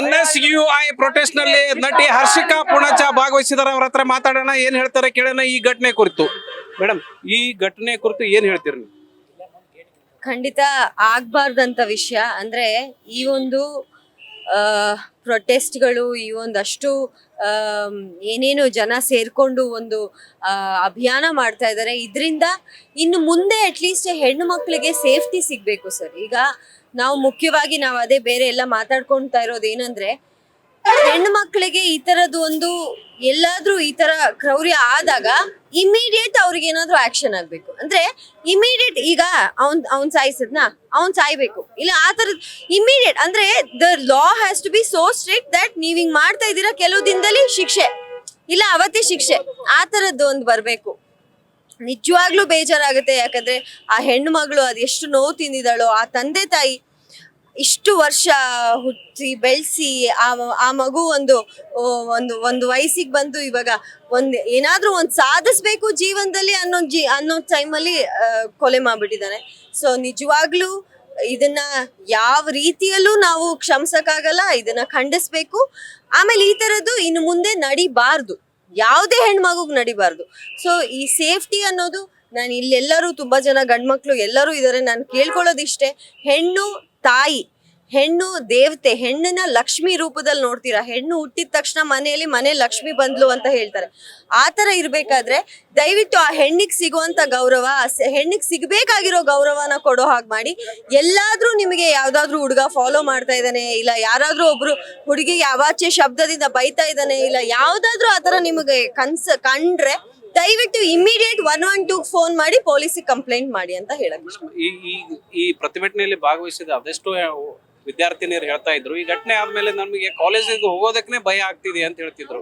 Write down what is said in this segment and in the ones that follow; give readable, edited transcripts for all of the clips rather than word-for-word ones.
NSUI protest ನಲ್ಲಿ ನಟಿ ಹರ್ಷಿಕಾ ಪೂಣಚ್ಚ ಭಾಗವಹಿಸಿದಾರೆ. ಅವ್ರ ಹತ್ರ ಮಾತಾಡೋಣ, ಏನ್ ಹೇಳ್ತಾರೆ ಕೇಳೋಣ ಈ ಘಟನೆ ಕುರಿತು. ಮೇಡಮ್, ಈ ಘಟನೆ ಕುರಿತು ಏನ್ ಹೇಳ್ತೀರಿ ನೀವು? ಖಂಡಿತ ಆಗ್ಬಾರ್ದಂತ ವಿಷಯ. ಅಂದ್ರೆ ಈ ಒಂದು ಪ್ರೊಟೆಸ್ಟ್ಗಳು, ಈ ಒಂದಷ್ಟು ಏನೇನು ಜನ ಸೇರ್ಕೊಂಡು ಒಂದು ಅಭಿಯಾನ ಮಾಡ್ತಾ ಇದ್ದಾರೆ. ಇದರಿಂದ ಇನ್ನು ಮುಂದೆ ಅಟ್ಲೀಸ್ಟ್ ಹೆಣ್ಣು ಮಕ್ಕಳಿಗೆ ಸೇಫ್ಟಿ ಸಿಗ್ಬೇಕು ಸರ್. ಈಗ ನಾವು ಮುಖ್ಯವಾಗಿ ನಾವು ಅದೇ ಬೇರೆ ಎಲ್ಲ ಮಾತಾಡ್ಕೊಳ್ತಾ ಇರೋದು ಏನಂದ್ರೆ, ಹೆಣ್ಣು ಮಕ್ಕಳಿಗೆ ಈ ತರದ್ದು ಒಂದು ಎಲ್ಲಾದ್ರೂ ಈ ತರ ಕ್ರೌರ್ಯ ಆದಾಗ ಇಮಿಡಿಯೇಟ್ ಅವ್ರಿಗೆ ಏನಾದ್ರು ಆಕ್ಷನ್ ಆಗ್ಬೇಕು. ಅಂದ್ರೆ ಇಮಿಡಿಯೇಟ್ ಈಗ ಅವ್ನ್ ಸಾಯಿಸದ್ನಾ ಅವ್ನ್ ಸಾಯ್ಬೇಕು, ಇಲ್ಲ ಆ ತರದ್ ಇಮಿಡಿಯೇಟ್. ಅಂದ್ರೆ the law has to be so strict that ನೀವ್ ಹಿಂಗ್ ಮಾಡ್ತಾ ಇದ್ದೀರಾ, ಕೆಲವು ದಿನದಲ್ಲಿ ಶಿಕ್ಷೆ, ಇಲ್ಲ ಅವತ್ತೇ ಶಿಕ್ಷೆ, ಆ ತರದ್ದು ಒಂದು ಬರ್ಬೇಕು. ನಿಜವಾಗ್ಲೂ ಬೇಜಾರಾಗುತ್ತೆ. ಯಾಕಂದ್ರೆ ಆ ಹೆಣ್ಣು ಮಗಳು ಅದೆಷ್ಟು ನೋವು ತಿಂದಿದ್ದಾಳೋ, ಆ ತಂದೆ ತಾಯಿ ಇಷ್ಟು ವರ್ಷ ಹುಟ್ಟಿ ಬೆಳೆಸಿ ಆ ಮಗು ಒಂದು ವಯಸ್ಸಿಗೆ ಬಂದು ಇವಾಗ ಏನಾದ್ರೂ ಒಂದು ಸಾಧಿಸ್ಬೇಕು ಜೀವನದಲ್ಲಿ ಅನ್ನೋ ಟೈಮಲ್ಲಿ ಕೊಲೆ ಮಾಡ್ಬಿಟ್ಟಿದ್ದಾನೆ. ಸೊ ನಿಜವಾಗ್ಲೂ ಇದನ್ನ ಯಾವ ರೀತಿಯಲ್ಲೂ ನಾವು ಕ್ಷಮಿಸಕ್ಕಾಗಲ್ಲ, ಇದನ್ನ ಖಂಡಿಸ್ಬೇಕು. ಆಮೇಲೆ ಈ ತರದ್ದು ಇನ್ನು ಮುಂದೆ ನಡಿಬಾರ್ದು, ಯಾವುದೇ ಹೆಣ್ಮಗುಗ್ ನಡಿಬಾರ್ದು. ಸೊ ಈ ಸೇಫ್ಟಿ ಅನ್ನೋದು, ನಾನು ಇಲ್ಲೆಲ್ಲರೂ ತುಂಬಾ ಜನ ಗಂಡ್ಮಕ್ಳು ಎಲ್ಲರೂ ಇದ್ದಾರೆ, ನಾನು ಕೇಳ್ಕೊಳ್ಳೋದಿಷ್ಟೇ, ಹೆಣ್ಣು ತಾಯಿ, ಹೆಣ್ಣು ದೇವತೆ, ಹೆಣ್ಣನ್ನ ಲಕ್ಷ್ಮಿ ರೂಪದಲ್ಲಿ ನೋಡ್ತೀರಾ. ಹೆಣ್ಣು ಹುಟ್ಟಿದ ತಕ್ಷಣ ಮನೆ ಲಕ್ಷ್ಮಿ ಬಂದ್ಲು ಅಂತ ಹೇಳ್ತಾರೆ. ಆ ತರ ಇರ್ಬೇಕಾದ್ರೆ ದಯವಿಟ್ಟು ಆ ಹೆಣ್ಣಿಗೆ ಸಿಗುವಂತ ಗೌರವ, ಹೆಣ್ಣಿಗೆ ಸಿಗ್ಬೇಕಾಗಿರೋ ಗೌರವನ ಕೊಡೋ ಹಾಗೆ ಮಾಡಿ. ಎಲ್ಲಾದ್ರೂ ನಿಮಗೆ ಯಾವ್ದಾದ್ರು ಹುಡುಗ ಫಾಲೋ ಮಾಡ್ತಾ ಇದ್ದಾನೆ, ಇಲ್ಲ ಯಾರಾದ್ರೂ ಒಬ್ರು ಹುಡುಗಿಗೆ ಅವಾಚ್ಯ ಶಬ್ದದಿಂದ ಬೈತಾ ಇದ್ದಾನೆ, ಇಲ್ಲ ಯಾವ್ದಾದ್ರು ಆತರ ನಿಮಗೆ ಕಂಡ್ರೆ ದಯವಿಟ್ಟು ಇಮಿಡಿಯೇಟ್ 112 ಫೋನ್ ಮಾಡಿ ಪೊಲೀಸಿಗೆ ಕಂಪ್ಲೇಂಟ್ ಮಾಡಿ ಅಂತ ಹೇಳಕ್. ಈ ಪ್ರತಿಭಟನೆಯಲ್ಲಿ ಭಾಗವಹಿಸಿದ ಅದೆಷ್ಟೋ ವಿದ್ಯಾರ್ಥಿನಿಯರು ಹೇಳ್ತಾ ಇದ್ರು, ಈ ಘಟನೆ ಆದ್ಮೇಲೆ ನಮಗೆ ಕಾಲೇಜಿಗೆ ಹೋಗೋದಕ್ಕೆ ಭಯ ಆಗ್ತಿದೆ ಅಂತ ಹೇಳ್ತಿದ್ರು.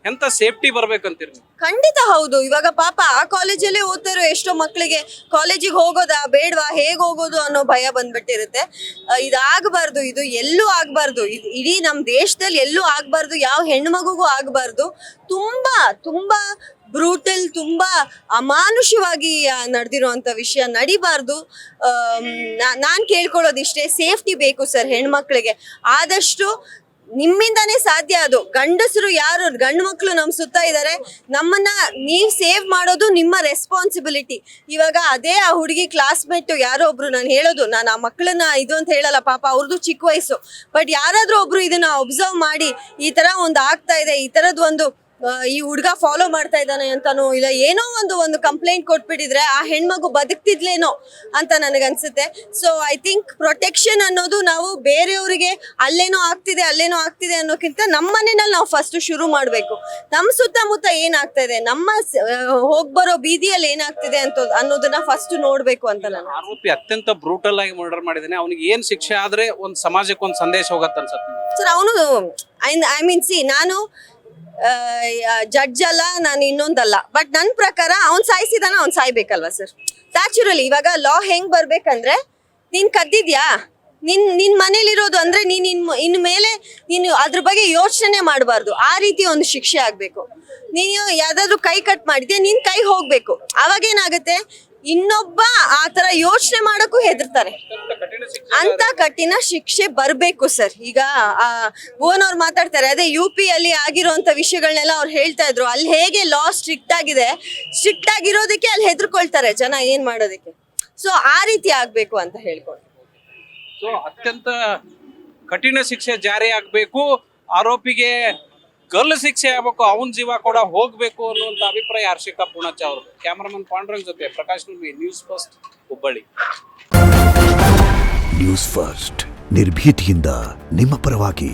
ಎಂತ ಸೇಫ್ಟಿ ಬರ್ಬೇಕಂತೀರಿ? ಖಂಡಿತ ಹೌದು. ಇವಾಗ ಪಾಪ ಆ ಕಾಲೇಜಲ್ಲೇ ಓದ್ತಾ ಇರೋ ಎಷ್ಟೋ ಮಕ್ಕಳಿಗೆ ಕಾಲೇಜಿಗೆ ಹೋಗೋದಾ ಬೇಡವಾ, ಹೇಗ್ ಹೋಗೋದು ಅನ್ನೋ ಭಯ ಬಂದ್ಬಿಟ್ಟಿರುತ್ತೆ. ಇದಾಗಬಾರ್ದು, ಇದು ಎಲ್ಲೂ ಆಗ್ಬಾರ್ದು, ಇಡೀ ನಮ್ ದೇಶದಲ್ಲಿ ಎಲ್ಲೂ ಆಗ್ಬಾರ್ದು, ಯಾವ ಹೆಣ್ಣು ಮಗುಗೂ ಆಗ್ಬಾರ್ದು. ತುಂಬಾ ತುಂಬಾ ಬ್ರೂಟಲ್, ತುಂಬಾ ಅಮಾನುಷವಾಗಿ ನಡೆದಿರುವಂತ ವಿಷಯ ನಡಿಬಾರ್ದು. ನಾನ್ ಕೇಳ್ಕೊಳ್ಳೋದಿಷ್ಟೇ, ಸೇಫ್ಟಿ ಬೇಕು ಸರ್ ಹೆಣ್ಮಕ್ಳಿಗೆ. ಆದಷ್ಟು ನಿಮ್ಮಿಂದಾನೇ ಸಾಧ್ಯ ಅದು. ಗಂಡಸರು ಯಾರು, ಗಂಡು ಮಕ್ಳು ನಮ್ ಸುತ್ತ ಇದ್ದಾರೆ, ನಮ್ಮನ್ನ ನೀವ್ ಸೇವ್ ಮಾಡೋದು ನಿಮ್ಮ ರೆಸ್ಪಾನ್ಸಿಬಿಲಿಟಿ. ಇವಾಗ ಅದೇ ಆ ಹುಡುಗಿ ಕ್ಲಾಸ್ಮೇಟ್ ಯಾರೋ ಒಬ್ರು, ನಾನು ಹೇಳೋದು, ನಾನು ಆ ಮಕ್ಕಳನ್ನ ಇದು ಅಂತ ಹೇಳಲ್ಲ, ಪಾಪ ಅವ್ರದ್ದು ಚಿಕ್ಕ ವಯಸ್ಸು, ಬಟ್ ಯಾರಾದ್ರೂ ಒಬ್ರು ಇದನ್ನ ಒಬ್ಸರ್ವ್ ಮಾಡಿ ಈ ತರ ಒಂದು ಆಗ್ತಾ ಇದೆ, ಈ ತರದ್ ಒಂದು ಈ ಹುಡ್ಗ ಫಾಲೋ ಮಾಡ್ತಾ ಇದ್ದಾನೆ ಅಂತಾನೋ, ಇಲ್ಲ ಏನೋ ಒಂದು ಕಂಪ್ಲೇಂಟ್ ಕೊಟ್ಬಿಟ್ಟಿದ್ರೆ ಆ ಹೆಣ್ಮಗು ಬದುಕ್ತಿದ್ಲೇನೋ ಅಂತ ನನಗನ್ಸುತ್ತೆ. ಸೊ ಐ ಥಿಂಕ್ ಪ್ರೊಟೆಕ್ಷನ್ ಅನ್ನೋದು ನಾವು ಬೇರೆಯವರಿಗೆ ಅಲ್ಲೇನೋ ಆಗ್ತಿದೆ ಅನ್ನೋಕ್ಕಿಂತ ನಮ್ಮ ಮನೆಯಲ್ಲಿ ನಾವು ಫಸ್ಟ್ ಶುರು ಮಾಡಬೇಕು. ನಮ್ಮ ಸುತ್ತಮುತ್ತ ಏನಾಗ್ತಾ ಇದೆ, ನಮ್ಮ ಹೋಗ್ಬರೋ ಬೀದಿಯಲ್ಲಿ ಏನಾಗ್ತಿದೆ ಅನ್ನೋದನ್ನ ಫಸ್ಟ್ ನೋಡ್ಬೇಕು ಅಂತ ನಾನು. ಆರೋಪಿ ಅತ್ಯಂತ ಬ್ರೂಟಲ್ ಆಗಿ ಮರ್ಡರ್ ಮಾಡಿದ್ದಾನೆ, ಅವನಿಗೆ ಏನ್ ಶಿಕ್ಷೆ ಆದ್ರೆ ಒಂದು ಸಮಾಜಕ್ಕೆ ಒಂದು ಸಂದೇಶ ಹೋಗತ್ತೆ ಅನ್ಸುತ್ತೆ ಸರ್. ಅವನು ಐ ಮೀನ್ ನಾನು ಜಡ್ಜ್ ಅಲ್ಲ, ನಾನು ಇನ್ನೊಂದಲ್ಲ, ಬಟ್ ನನ್ನ ಪ್ರಕಾರ ಅವ್ನ್ ಸಾಯಿಸಿದಾನ, ಅವ್ನ್ ಸಾಯ್ಬೇಕಲ್ವಾ ಸರ್, ನ್ಯಾಚುರಲಿ. ಇವಾಗ ಲಾ ಹೆಂಗ್ ಬರ್ಬೇಕಂದ್ರೆ, ನೀನ್ ಕದ್ದಿದ್ಯಾ, ನಿನ್ ಮನೇಲಿರೋದು ಅಂದ್ರೆ ಇನ್ ಮೇಲೆ ನೀನು ಅದ್ರ ಬಗ್ಗೆ ಯೋಚನೆ ಮಾಡಬಾರ್ದು, ಆ ರೀತಿ ಒಂದು ಶಿಕ್ಷೆ ಆಗ್ಬೇಕು. ನೀನು ಯಾವ್ದಾದ್ರು ಕೈ ಕಟ್ ಮಾಡಿದ್ಯಾ, ನಿನ್ ಕೈ ಹೋಗ್ಬೇಕು. ಅವಾಗ ಏನಾಗುತ್ತೆ, ಇನ್ನೊಬ್ಬ ಆ ತರ ಯೋಚನೆ ಮಾಡಕ್ಕೂ ಹೆದರ್ತಾರೆ. ಅಂತ ಕಠಿಣ ಶಿಕ್ಷೆ ಬರ್ಬೇಕು ಸರ್. ಈಗ ಭುವನ್ ಅವ್ರು ಮಾತಾಡ್ತಾರೆ, ಅದೇ UP ಅಲ್ಲಿ ಆಗಿರುವಂತ ವಿಷಯಗಳನ್ನೆಲ್ಲ ಅವ್ರು ಹೇಳ್ತಾ ಇದ್ರು. ಅಲ್ಲಿ ಹೇಗೆ ಲಾ ಸ್ಟ್ರಿಕ್ಟ್ ಆಗಿದೆ, ಸ್ಟ್ರಿಕ್ಟ್ ಆಗಿರೋದಕ್ಕೆ ಅಲ್ಲಿ ಹೆದರ್ಕೊಳ್ತಾರೆ ಜನ ಏನ್ ಮಾಡೋದಕ್ಕೆ. ಸೊ ಆ ರೀತಿ ಆಗ್ಬೇಕು ಅಂತ ಹೇಳ್ಕೊಂಡು. ಸೊ ಅತ್ಯಂತ ಕಠಿಣ ಶಿಕ್ಷೆ ಜಾರಿ ಆಗ್ಬೇಕು, ಆರೋಪಿಗೆ ಗಲ್ಲು ಶಿಕ್ಷೆ ಆಗ್ಬೇಕು, ಅವನ ಜೀವ ಕೂಡ ಹೋಗ್ಬೇಕು ಅನ್ನುವಂತ ಅಭಿಪ್ರಾಯ ಹರ್ಷಿಕಾ ಪೂಣಚ್ಚ ಅವರು. ಕ್ಯಾಮರಾಮನ್ ಪಾಂಡುರಂಗ್ ಜೊತೆ Prakash Nulvi, news first, Hubballi. News first, ನಿರ್ಭೀತಿಯಿಂದ ನಿಮ್ಮ ಪರವಾಗಿ.